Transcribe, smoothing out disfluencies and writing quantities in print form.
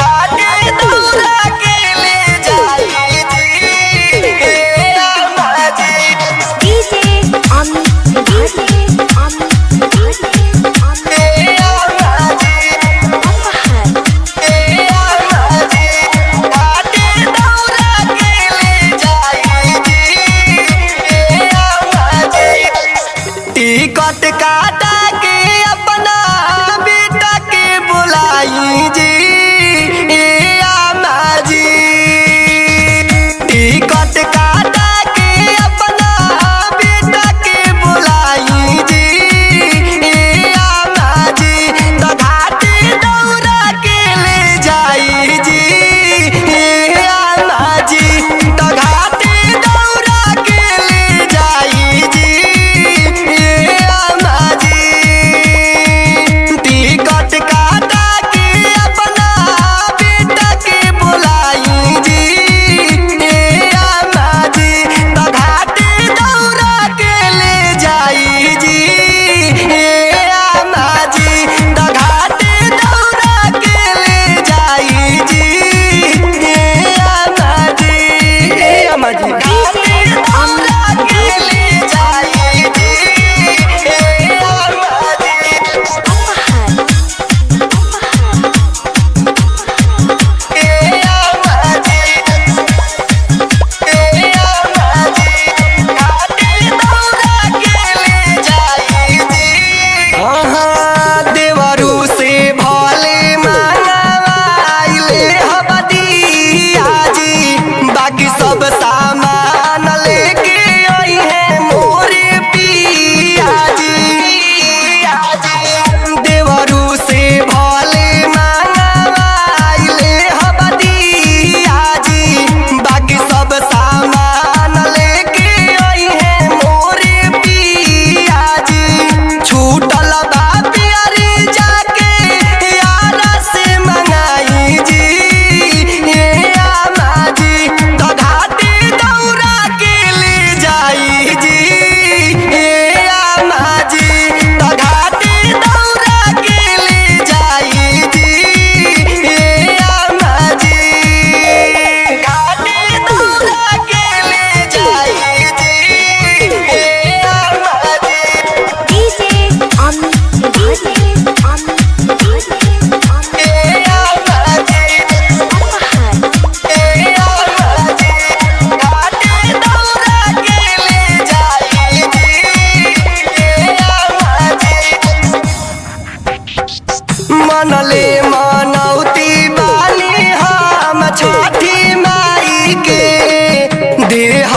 घाटे दौरा के ले जाई जी अम्मा जी। डीजे अमित टिकट काटा के अपना बेटा के बुलाई जी अम्मा जी। टिकट काटा के अपना बेटा के बुलाई जी अम्मा जी। तो घाटे दौरा के ले जाई जी अम्मा जी। तो घाटे दौरा के ले जाई जी अम्मा जी। टिकट काटा के अपना बेटा के बुलाई जी अम्मा जी। तो घाटे दौरा के ले जाई जी अम्मा जी। तो घाटे दौरा के ले जाई जी अम्मा जी अम्मा जी। घाटे दौरा के ले जाई जी अम्मा जी। देवरू से भले मंगवाइले हबदिया जी। बाकी सब सामान लेके आई है मोरे पिया जी। देवरू से भले मंगवाइले हबदिया जी। बाकी सब सामान लेके आई है मोरे पिया जी। छूटल बा प्यारी जाके यारा से मंगाई जी अम्मा जी। तो घाटे दौरा के ले जाई जी अम्मा जी। तो घाटे दौरा के ले जाई जी अम्मा जी। घाटे दौरा के ले जाई जी अम्मा जी। डीजे अमित मनले मनौती बानी हम छठी माई के देह